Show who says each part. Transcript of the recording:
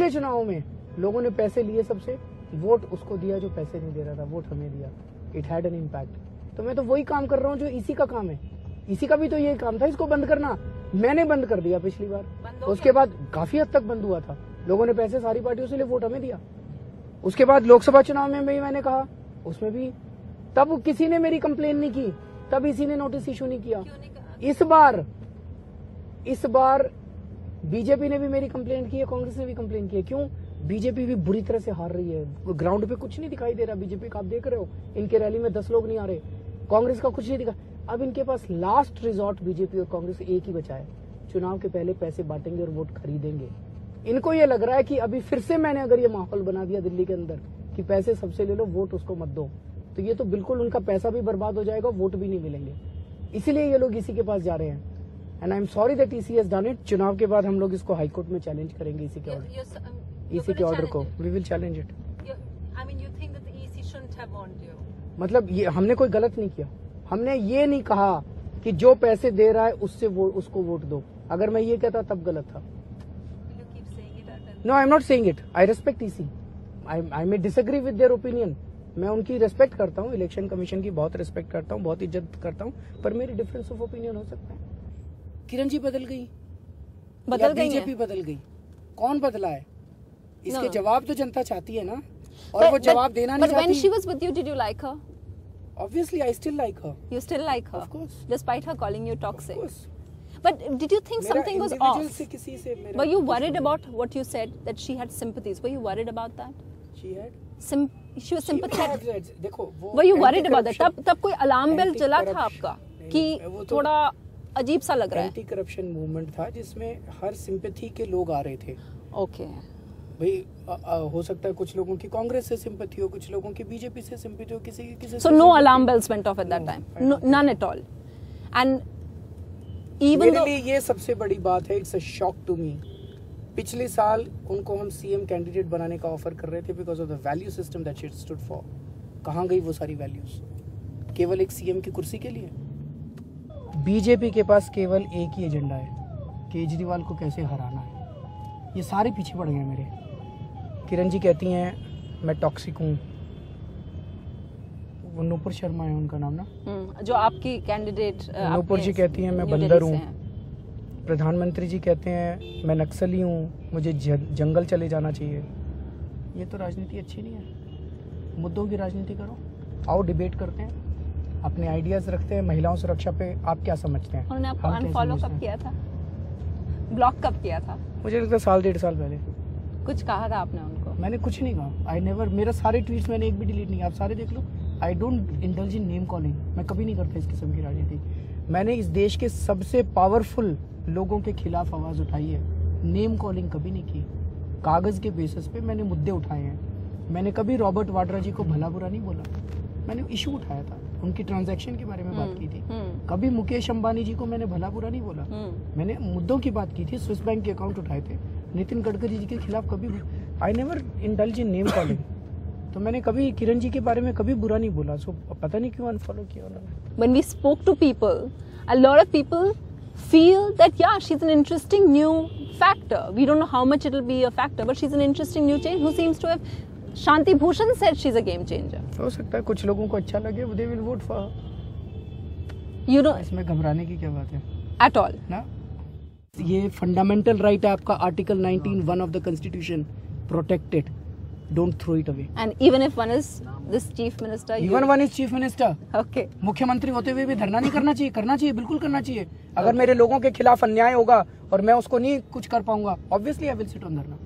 Speaker 1: पिछले चुनाव में लोगों ने पैसे लिए सबसे, वोट उसको दिया जो पैसे नहीं दे रहा था, वोट हमें दिया। It had an impact. तो मैं तो वही काम कर रहा हूँ जो इसी का काम है। इसी का भी तो यही काम था, इसको बंद करना। मैंने बंद कर दिया पिछली बार, उसके बाद काफी हद तक बंद हुआ था। लोगों ने पैसे सारी पार्टियों से लिए, वोट हमें दिया। उसके बाद लोकसभा चुनाव में भी मैंने कहा, उसमें भी तब किसी ने मेरी कंप्लेन नहीं की, तब इसी ने नोटिस इशू नहीं किया। इस बार बीजेपी ने भी मेरी कंप्लेंट की है, कांग्रेस ने भी कंप्लेंट की है। क्यों? बीजेपी भी बुरी तरह से हार रही है। ग्राउंड पे कुछ नहीं दिखाई दे रहा बीजेपी का, आप देख रहे हो। इनके रैली में 10 लोग नहीं आ रहे। कांग्रेस का कुछ नहीं दिखा। अब इनके पास लास्ट रिजॉर्ट बीजेपी और कांग्रेस एक ही बचा है, चुनाव के पहले पैसे बांटेंगे और वोट खरीदेंगे। इनको ये लग रहा है कि अभी फिर से मैंने अगर ये माहौल बना दिया दिल्ली के अंदर कि पैसे सबसे ले लो, वोट उसको मत दो, तो ये तो बिल्कुल उनका पैसा भी बर्बाद हो जाएगा, वोट भी नहीं मिलेंगे। इसीलिए ये लोग इसी के पास जा रहे हैं। And I am sorry that EC has done it. चुनाव के बाद हम लोग इसको हाईकोर्ट में चैलेंज करेंगे, इसी के ऑर्डर को वी विल चैलेंज इट। मतलब ये हमने कोई गलत नहीं किया। हमने ये नहीं कहा कि जो पैसे दे रहा है उसको वोट दो। अगर मैं ये कहता तब गलत था। No, I am not saying it. I respect EC. I may disagree with their opinion. मैं उनकी रेस्पेक्ट करता हूँ, इलेक्शन कमीशन की बहुत रेस्पेक्ट करता हूँ, बहुत इज्जत करता हूँ, पर मेरी डिफरेंस ऑफ ओपिनियन हो सकता है। किरण जी बदल गई या बीजेपी बदल गई? कौन बदला है? इसके जवाब तो जनता चाहती है ना, और वो जवाब देना नहीं चाहती।
Speaker 2: When she was with you, did you like her?
Speaker 1: Obviously, I still like her.
Speaker 2: You still like her?
Speaker 1: Of course.
Speaker 2: Despite her calling you toxic.
Speaker 1: Of course.
Speaker 2: But did you think something was off?
Speaker 1: से किसी से मेरा
Speaker 2: Were you worried about what you said, that she had sympathies? Were you worried about that?
Speaker 1: She had.
Speaker 2: She was sympathetic.
Speaker 1: देखो वो
Speaker 2: Were you worried about that? तब कोई alarm bell चला था आपका कि थोड़ा अजीब सा लग रहा है?
Speaker 1: एंटी करप्शन मूवमेंट था जिसमें हर सिंपैथी के लोग आ रहे थे।
Speaker 2: ओके
Speaker 1: भाई हो सकता है कुछ लोगों की कांग्रेस से सिंपैथी हो, कुछ लोगों की बीजेपी से सिंपैथी हो, किसी
Speaker 2: So no alarm bells went off at that time. None at all. And even
Speaker 1: मेरे लिए ये सबसे बड़ी बात है। It's a shock to me. पिछले साल उनको हम सीएम कैंडिडेट बनाने का ऑफर कर रहे थे because of the value system that she stood for. कहाँ गई वो सारी वैल्यूज? केवल एक सीएम की कुर्सी के लिए। बीजेपी के पास केवल एक ही एजेंडा है, केजरीवाल को कैसे हराना है। ये सारे पीछे पड़ गए मेरे। किरण जी कहती हैं मैं टॉक्सिक हूँ। वो नूपुर शर्मा है उनका नाम ना,
Speaker 2: जो आपकी कैंडिडेट।
Speaker 1: नूपुर जी कहती हैं मैं बंदर हूँ। प्रधानमंत्री जी कहते हैं मैं नक्सली हूँ, मुझे जंगल चले जाना चाहिए। ये तो राजनीति अच्छी नहीं है। मुद्दों की राजनीति करो, आओ डिबेट करते हैं, अपने आइडियाज रखते हैं। महिलाओं सुरक्षा पे आप क्या समझते हैं?
Speaker 2: उन्होंने आपको अनफॉलो कब किया था, ब्लॉक कब किया था?
Speaker 1: मुझे लगता है 1.5 साल पहले।
Speaker 2: कुछ कहा था आपने उनको?
Speaker 1: मैंने कुछ नहीं कहा। आई नेवर, मेरा सारे ट्वीट्स मैंने एक भी डिलीट नहीं, आप सारे देख लो। I don't indulge in name calling. मैं कभी नहीं करता इस किस्म की राजनीति। मैंने इस देश के सबसे पावरफुल लोगों के खिलाफ आवाज उठाई है, नेम कॉलिंग कभी नहीं की। कागज के बेसिस पे मैंने मुद्दे उठाए हैं। मैंने कभी रॉबर्ट वाड्रा जी को भला बुरा नहीं बोला। मैंने इशू उठाया था, उनकी ट्रांजैक्शन के बारे में बात की थी। कभी मुकेश अंबानी जी को मैंने भला बुरा नहीं बोला। मैंने मुद्दों की बात की थी। स्विस बैंक के अकाउंट उठाए थे। नितिन गडकरी जी के खिलाफ कभी I never indulge in name calling. तो मैंने कभी किरण जी के बारे में कभी बुरा नहीं बोला। सो पता नहीं क्यों अनफॉलो किया उन्होंने।
Speaker 2: When we spoke to people, a lot of people feel that yeah, she's an interesting new factor. We don't know how much it'll be a factor, but she's an interesting new change who seems to have. Shanti Bhushan said she's a game changer.
Speaker 1: हो सकता है कुछ लोगों को अच्छा लगे, they will vote for her.
Speaker 2: You know,
Speaker 1: इसमें घबराने की क्या बात है?
Speaker 2: At all.
Speaker 1: ना, ये फंडामेंटल राइट है आपका, article 19(1) of the constitution, protected, don't throw it away.
Speaker 2: And even if one is this chief minister,
Speaker 1: even one is chief minister,
Speaker 2: okay,
Speaker 1: मुख्यमंत्री होते हुए भी धरना नहीं करना चाहिए? करना चाहिए, बिल्कुल करना चाहिए। अगर मेरे लोगों के खिलाफ अन्याय होगा और मैं उसको नहीं कुछ कर पाऊंगा, obviously I will sit on धरना।